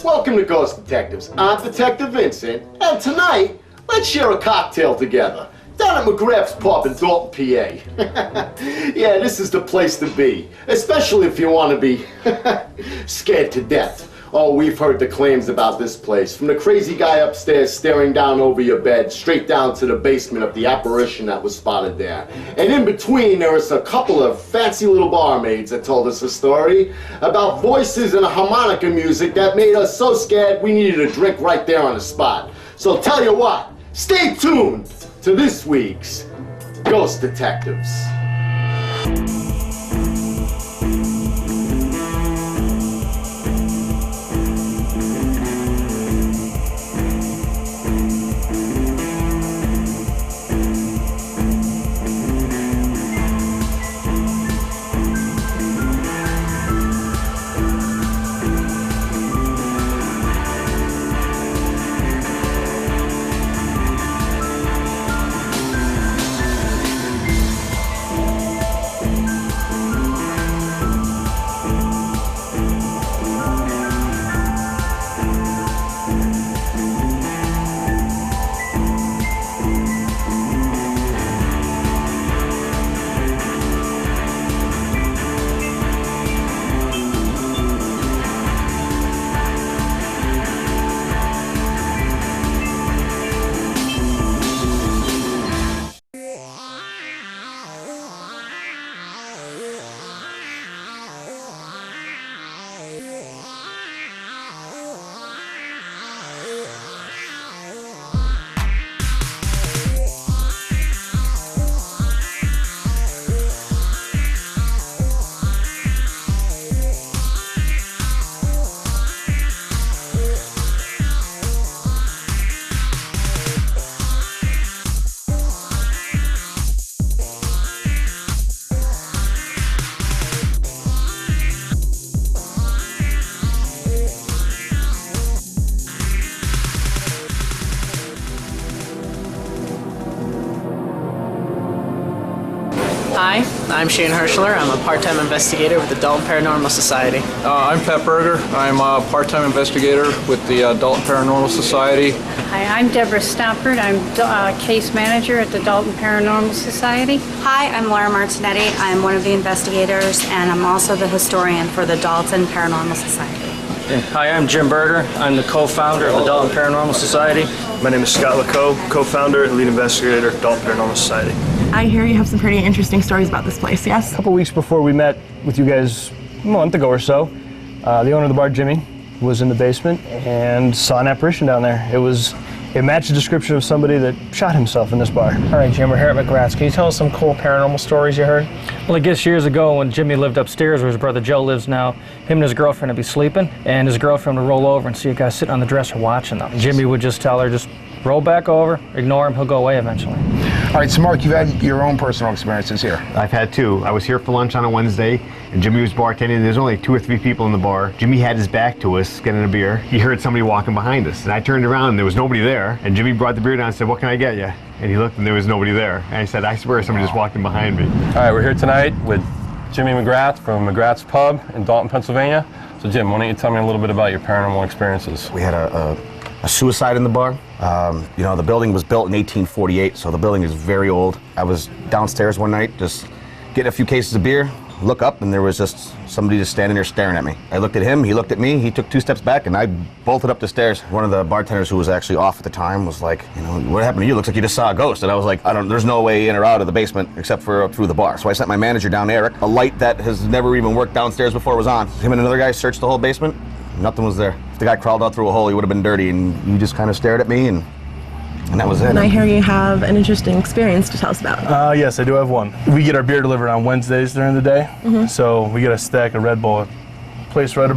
Welcome to Ghost Detectives. I'm Detective Vincent, and tonight, let's share a cocktail together. Down at McGraths pub in Dalton, Pa. Yeah, this is the place to be, especially if you want to be scared to death. Oh, we've heard the claims about this place, from the crazy guy upstairs staring down over your bed, straight down to the basement of the apparition that was spotted there. And in between, there was a couple of fancy little barmaids that told us a story about voices and harmonica music that made us so scared we needed a drink right there on the spot. So tell you what, stay tuned to this week's Ghost Detectives. Hi, I'm Shane Herschler. I'm a part-time investigator with the Dalton Paranormal Society. I'm Pat Berger. I'm a part-time investigator with the Dalton Paranormal Society. Hi, I'm Deborah Stoppard. I'm case manager at the Dalton Paranormal Society. Hi, I'm Laura Martinetti. I'm one of the investigators, and I'm also the historian for the Dalton Paranormal Society. Hi, I'm Jim Berger. I'm the co-founder of the Dalton Paranormal Society. My name is Scott LeCaux, co-founder and lead investigator at Dalton Paranormal Society. I hear you have some pretty interesting stories about this place, yes? A couple weeks before we met with you guys, a month ago or so, the owner of the bar, Jimmy, was in the basement and saw an apparition down there. It matched the description of somebody that shot himself in this bar. All right, Jim, we're here at McGraths. Can you tell us some cool paranormal stories you heard? Well, I guess years ago when Jimmy lived upstairs where his brother Joe lives now, him and his girlfriend would be sleeping, and his girlfriend would roll over and see a guy sitting on the dresser watching them. Jimmy would just tell her, just roll back over, ignore him, he'll go away eventually. All right, so Mark, you've had your own personal experiences here. I've had two. I was here for lunch on a Wednesday, and Jimmy was bartending. There's only 2 or 3 people in the bar. Jimmy had his back to us, getting a beer. He heard somebody walking behind us, and I turned around, and there was nobody there. And Jimmy brought the beer down and said, "What can I get you?" And he looked, and there was nobody there. And I said, "I swear somebody just walked in behind me." All right, we're here tonight with Jimmy McGraths from McGraths Pub in Dalton, Pennsylvania. So Jim, why don't you tell me a little bit about your paranormal experiences? We had a suicide in the bar. You know, the building was built in 1848, so the building is very old. I was downstairs one night just getting a few cases of beer, look up, and there was just somebody just standing there staring at me. I looked at him, he looked at me, he took 2 steps back, and I bolted up the stairs. One of the bartenders who was actually off at the time was like, "You know, what happened to you? Looks like you just saw a ghost." And I was like, there's no way in or out of the basement except for through the bar. So I sent my manager down, Eric. A light that has never even worked downstairs before was on. Him and another guy searched the whole basement. Nothing was there. If the guy crawled out through a hole, he would have been dirty, and he just kind of stared at me, and that was it. And I hear you have an interesting experience to tell us about. Yes, I do have one. We get our beer delivered on Wednesdays during the day, so we get a stack of Red Bull, placed right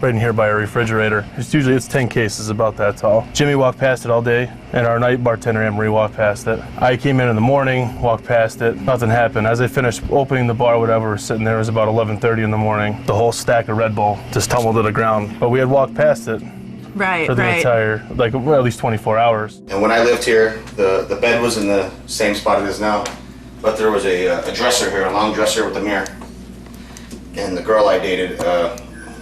in here by our refrigerator. It's 10 cases, about that tall. Jimmy walked past it all day, and our night bartender, Anne-Marie, walked past it. I came in the morning, walked past it, nothing happened. As I finished opening the bar, whatever, sitting there, it was about 11:30 in the morning. The whole stack of Red Bull just tumbled to the ground, but we had walked past it for the entire, at least 24 hours. And when I lived here, the bed was in the same spot it is now, but there was a dresser here, a long dresser with a mirror. And the girl I dated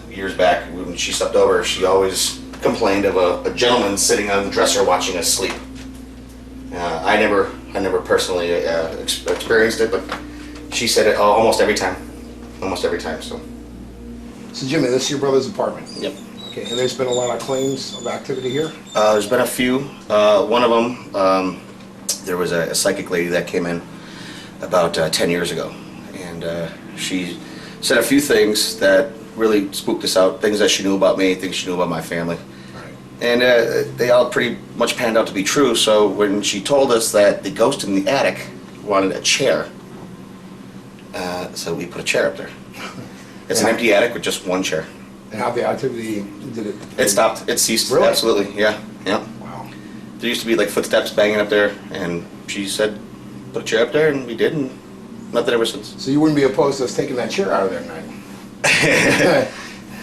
years back, when she slept over, she always complained of a gentleman sitting on the dresser watching us sleep. I never personally experienced it, but she said it almost every time. Almost every time, so. So Jimmy, this is your brother's apartment? Yep. Okay, and there's been a lot of claims of activity here? There's been a few. One of them, there was a psychic lady that came in about 10 years ago, and she said a few things that really spooked us out, things that she knew about me, things she knew about my family. And they all pretty much panned out to be true, so when she told us that the ghost in the attic wanted a chair, so we put a chair up there. It's an empty attic with just one chair. And how the activity, did it? It stopped, it ceased, Really? absolutely, yeah. Wow. There used to be like footsteps banging up there, and she said, put a chair up there, and we did, and nothing ever since. So you wouldn't be opposed to us taking that chair out of there tonight?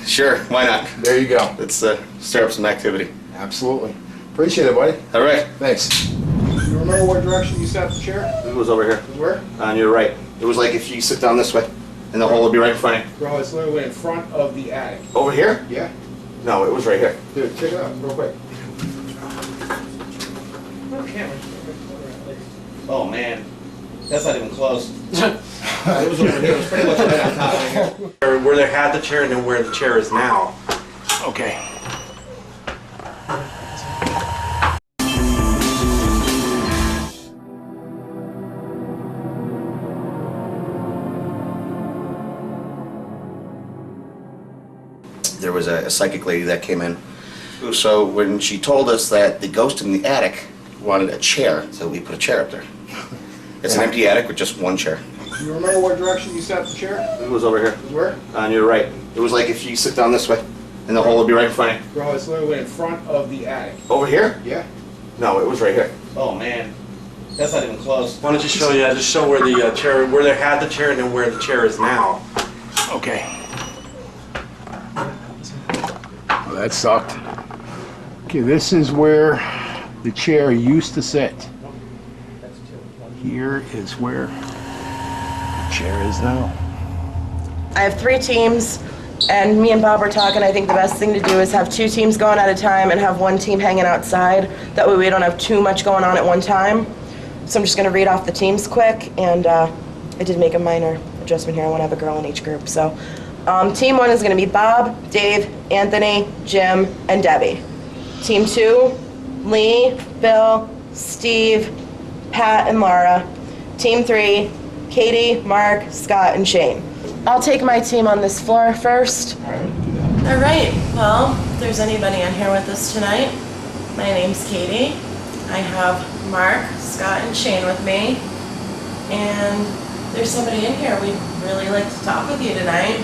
Sure, why not? There you go. Let's stir up some activity. Absolutely. Appreciate it, buddy. All right. Thanks. You remember what direction you sat the chair? It was over here. Where? On your right. It was like if you sit down this way, and the hole would be right in front of you. Bro, it's literally in front of the attic. Over here? Yeah. No, it was right here. Dude, check it out real quick. Oh man, that's not even close. It was over here. It was pretty much right on top of here. Where they had the chair and then where the chair is now. Okay. There was a psychic lady that came in. So when she told us that the ghost in the attic wanted a chair, so we put a chair up there. It's an empty attic with just one chair. You remember what direction you sat the chair? It was over here. Where? On your right. It was like if you sit down this way, and the hole would be right in front of you. Bro, it's literally in front of the attic. Over here? Yeah. No, it was right here. Oh man, that's not even close. Why don't you show just show where the chair, where they had the chair and then where the chair is now. Okay. Well, that sucked. Okay, this is where the chair used to sit. Here is where the chair is now. I have 3 teams, and me and Bob were talking. I think the best thing to do is have 2 teams going at a time and have 1 team hanging outside. That way we don't have too much going on at one time. So I'm just going to read off the teams quick, and I did make a minor adjustment here. I want to have a girl in each group. So team 1 is going to be Bob, Dave, Anthony, Jim, and Debbie. Team 2, Lee, Bill, Steve, Pat, and Laura. Team 3, Katie, Mark, Scott, and Shane. I'll take my team on this floor first. All right, well, if there's anybody in here with us tonight, my name's Katie. I have Mark, Scott, and Shane with me. And there's somebody in here we'd really like to talk with you tonight.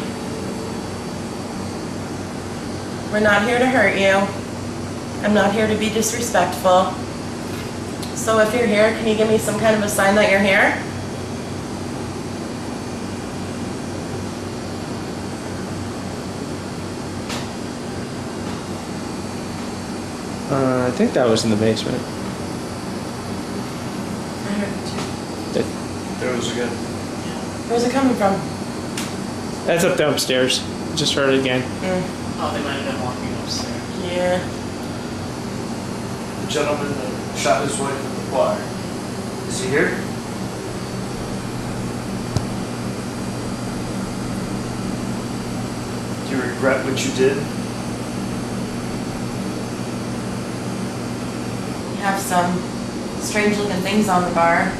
We're not here to hurt you. I'm not here to be disrespectful. So if you're here, can you give me some kind of a sign that you're here? I think that was in the basement. I heard it too. There was again. Where's it coming from? That's up downstairs. Just heard it again. Oh, they might have been walking upstairs. Yeah. The gentleman that shot his wife at the bar. Is he here? Do you regret what you did? We have some strange looking things on the bar.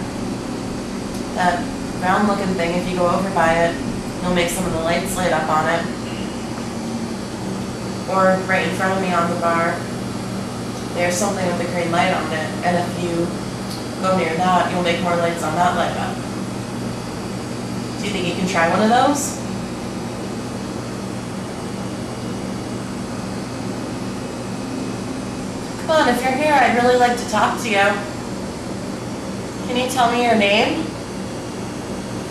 That round looking thing, if you go over by it, you'll make some of the lights light up on it. Or right in front of me on the bar, there's something with a green light on it, and if you go near that, you'll make more lights on that light up. Do you think you can try one of those? Come on, if you're here, I'd really like to talk to you. Can you tell me your name?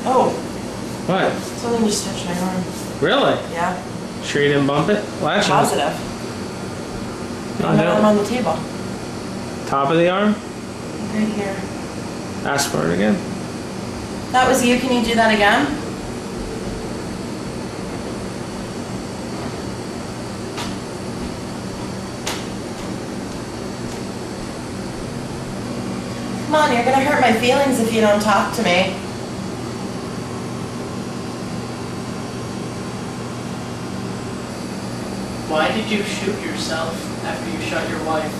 Oh, What? something just touched my arm. Really? Yeah, Sure you didn't bump it? Well, actually, positive. Oh, On the arm no. on the table, Top of the arm? right here. Ask for it again. That was you, can you do that again? Come on, you're gonna hurt my feelings if you don't talk to me. Why did you shoot yourself after you shot your wife?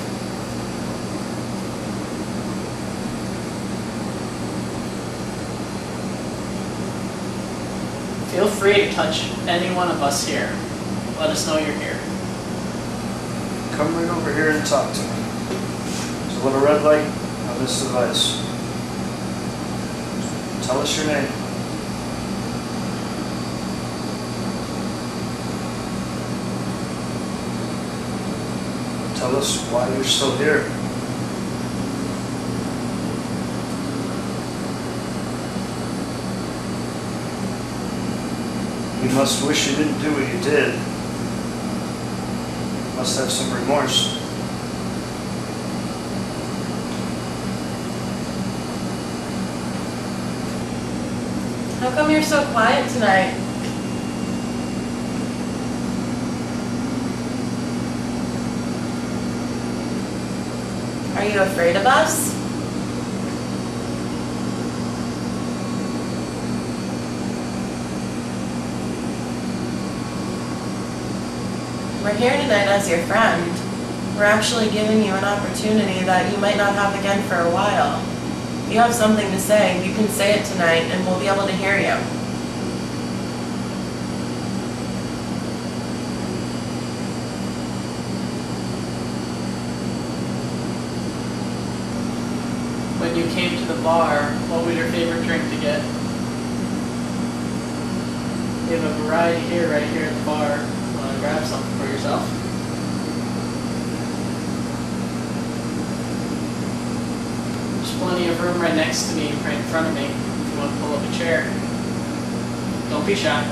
Feel free to touch any one of us here. Let us know you're here. Come right over here and talk to me. There's a little red light on this device. Tell us your name. Tell us why you're still here. You must wish you didn't do what you did. You must have some remorse. How come you're so quiet tonight? Are you afraid of us? We're here tonight as your friend. We're actually giving you an opportunity that you might not have again for a while. If you have something to say, you can say it tonight and we'll be able to hear you. When you came to the bar, what was your favorite drink to get? We have a variety here, right here at the bar. Want to grab something for yourself? There's plenty of room right next to me, right in front of me, if you want to pull up a chair. Don't be shy.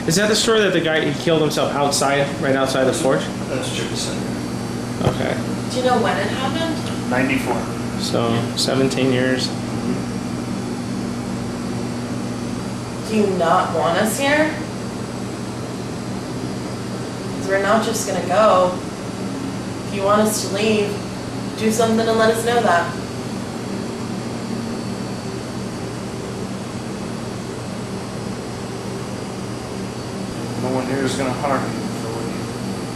Is that the story that the guy he killed himself outside, right outside the porch? That's Jimmy Center. Okay. Do you know when it happened? 94. So 17 years. Do you not want us here? Because we're not just gonna go. If you want us to leave, do something and let us know that. No one here is going to harm you for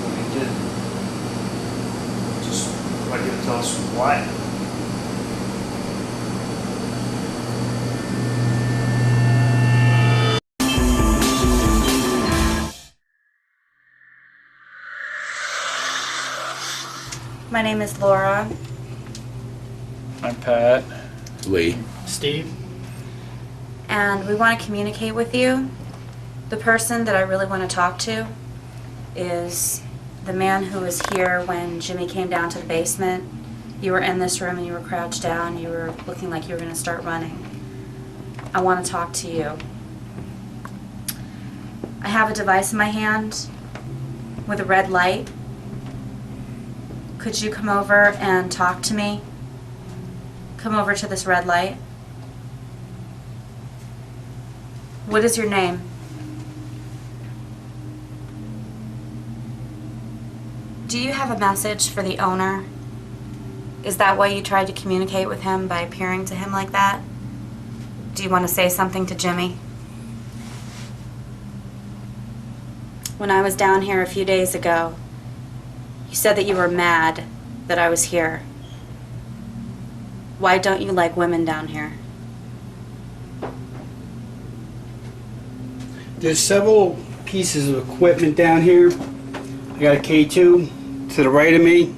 what you did. Just like you to tell us why. My name is Laura. I'm Pat. Lee. Steve? And we want to communicate with you. The person that I really want to talk to is the man who was here when Jimmy came down to the basement. You were in this room and you were crouched down. You were looking like you were going to start running. I want to talk to you. I have a device in my hand with a red light. Could you come over and talk to me? Come over to this red light. What is your name? Do you have a message for the owner? Is that why you tried to communicate with him by appearing to him like that? Do you want to say something to Jimmy? When I was down here a few days ago, you said that you were mad that I was here. Why don't you like women down here? There's several pieces of equipment down here. I got a K2 to the right of me.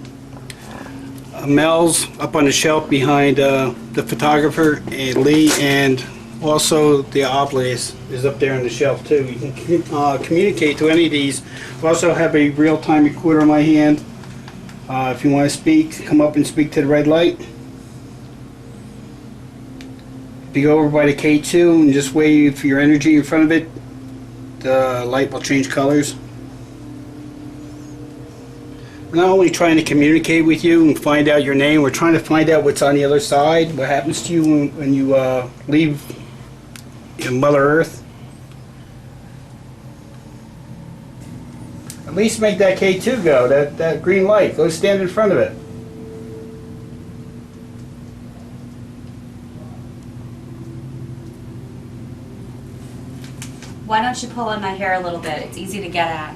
Mel's up on the shelf behind the photographer and Lee, and also the obelisk is up there on the shelf too. You can communicate to any of these. I also have a real-time recorder in my hand. If you want to speak, come up and speak to the red light. If you go over by the K2 and just wave your energy in front of it, the light will change colors. We're not only trying to communicate with you and find out your name, we're trying to find out what's on the other side, what happens to you when you leave Mother Earth. At least make that K2 go, that green light. Go stand in front of it. Why don't you pull in my hair a little bit? It's easy to get at.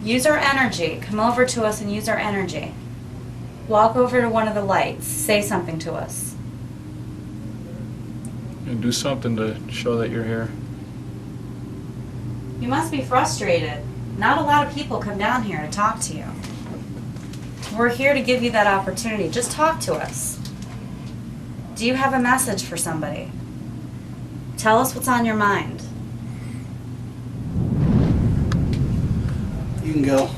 Use our energy. Come over to us and use our energy. Walk over to one of the lights. Say something to us. And do something to show that you're here. You must be frustrated. Not a lot of people come down here to talk to you. We're here to give you that opportunity. Just talk to us. Do you have a message for somebody? Tell us what's on your mind. You can go.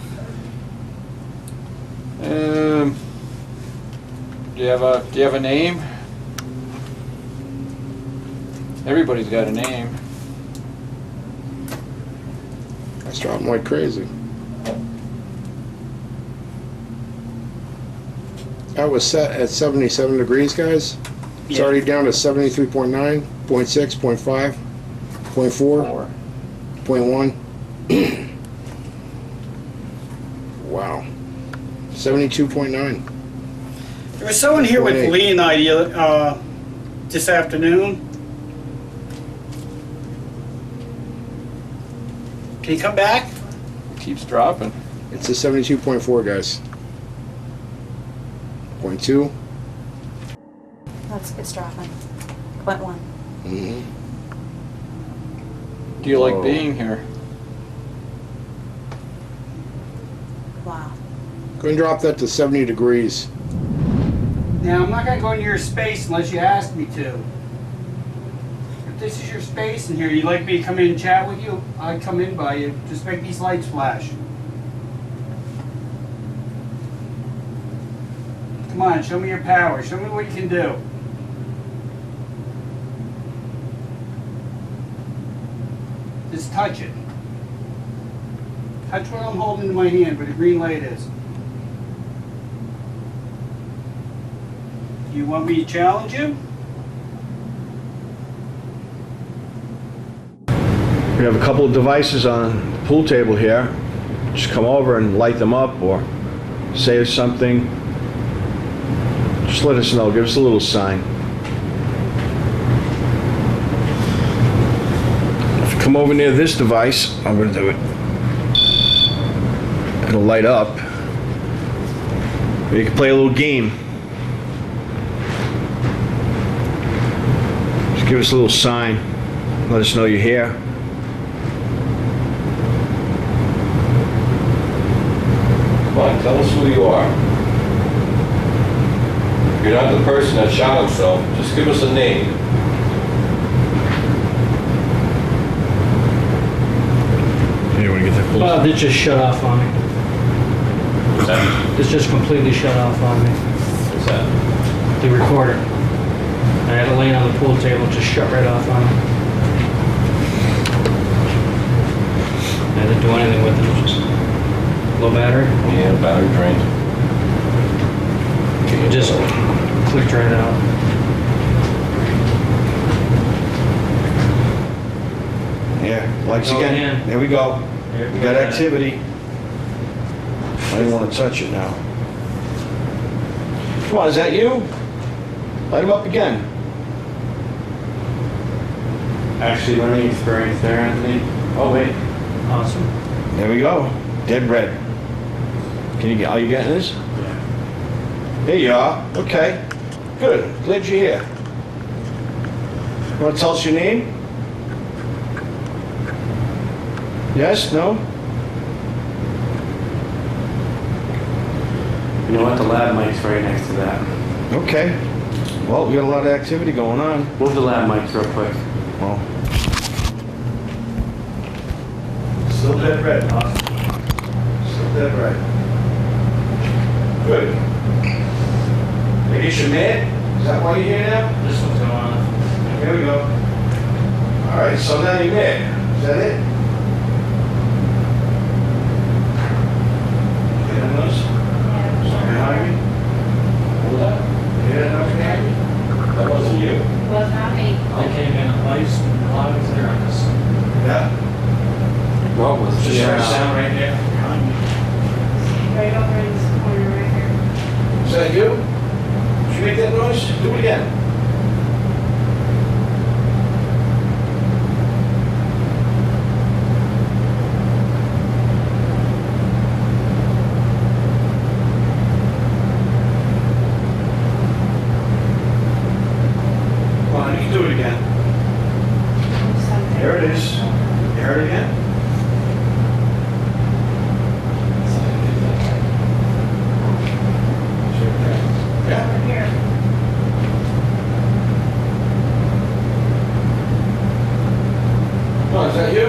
Do you have a name? Everybody's got a name. That's dropping like crazy. That was set at 77 degrees, guys. It's already down to 73.9, 0.6, 0.5, 0.4, 0.1. Wow. 72.9. There was someone here with 0.8. Lee and I this afternoon. Can you come back? It keeps dropping. It's a 72.4, guys. 0.2. It's dropping. 0.1. Mm-hmm. Do you like being here? Wow. Go and drop that to 70 degrees. Now, I'm not going to go into your space unless you ask me to. If this is your space in here, you'd like me to come in and chat with you, I'd come in by you. Just make these lights flash. Come on, show me your power. Show me what you can do. Just touch it. Touch what I'm holding in my hand, where the green light is. You want me to challenge you? We have a couple of devices on the pool table here. Just come over and light them up or say something. Just let us know. Give us a little sign. If you come over near this device, I'm going to do it. It'll light up. Or you can play a little game. Just give us a little sign. Let us know you're here. Come on, tell us who you are. If you're not the person that shot himself, just give us a name. You want to get that close? Well, this just shut off on me. What's that? This just completely shut off on me. What's that? The recorder. I had it laying on the pool table, just shut right off on me. I didn't do anything with it, just low battery. Yeah, battery drained. It just clicked right out. Yeah, lights Go again. again. There we go. There We we got go. activity. I didn't want to touch it now. Come on, is that you? Light them up again. Actually, let me experience there, Anthony. Oh, wait. Awesome. There we go. Dead red. Can you get? Are you getting this? Yeah. There you are. Okay. Good. Glad you're here. You want to tell us your name? Yes? No? You know what? The lab mic's right next to that. Okay. Well, we got a lot of activity going on. Move the lab mics real quick. Well. Still dead red. Awesome. Still dead red. Good. I guess you're mad? Is that why you're here now? This one's going on. Here we go. All right, so now you're mad. Is that it? Getting those? Something behind me? What was that? Yeah, that behind me? That wasn't you. Was not me. I came in and placed, and the light was there on this. Yeah. What was Just yeah. sound right there. Right over in this corner right here. Is that you? Did you make that noise? Do it again. Come on, you can do it again. There it is. You heard it again? Yeah. Over here. Come on, is that you?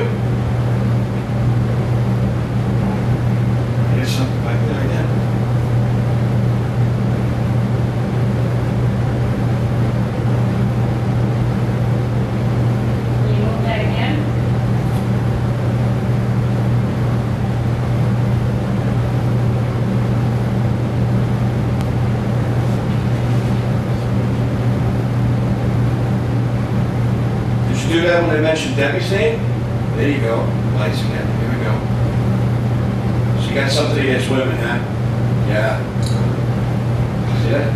Here's something back there again. Can you move that again? Did you do that when I mentioned Debbie's name? There you go. Lights again. Here we go. So you got something against women, huh? Yeah. See that?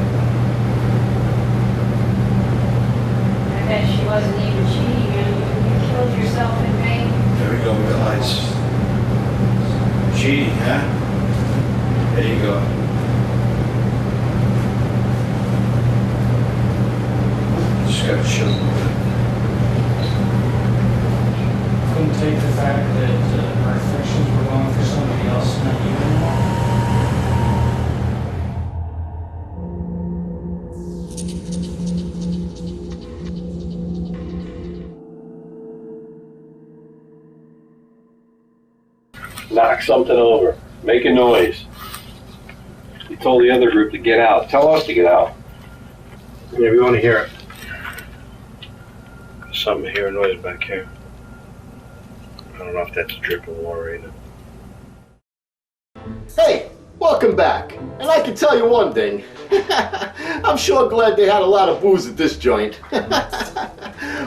I bet she wasn't even cheating on you. You killed yourself in vain. There we go. We got lights. Cheating, huh? There you go. Just gotta show them. Couldn't take the fact that our affections were going for somebody else, not you anymore. Knock something over. Make a noise. You told the other group to get out. Tell us to get out. Yeah, we want to hear it. Something hear a noise back here. I don't know if that's dripping water either. Hey, welcome back. And I can tell you one thing. I'm sure glad they had a lot of booze at this joint.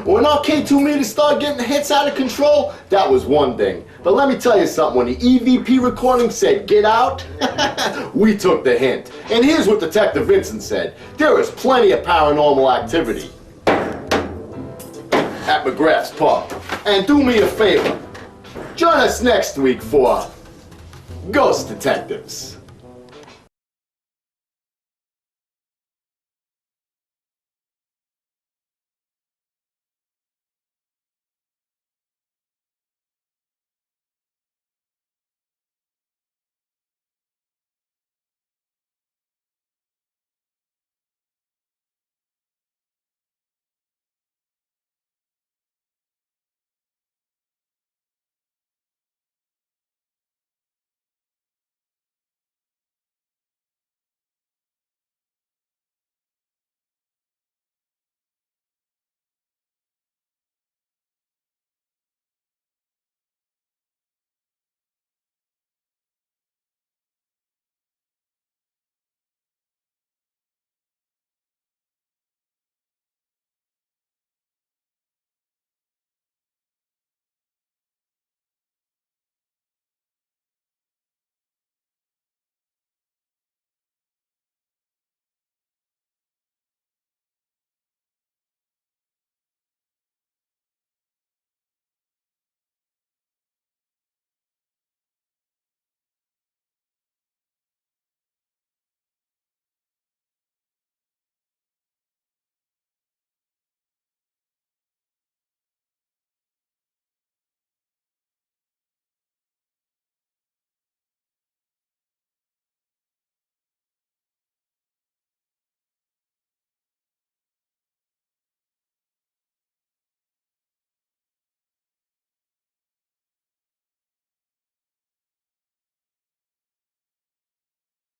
When our K2 meters started getting the hits out of control, that was one thing. But let me tell you something, when the EVP recording said get out, we took the hint. And here's what Detective Vincent said. There is plenty of paranormal activity at McGraths Pub. And do me a favor, join us next week for Ghost Detectives.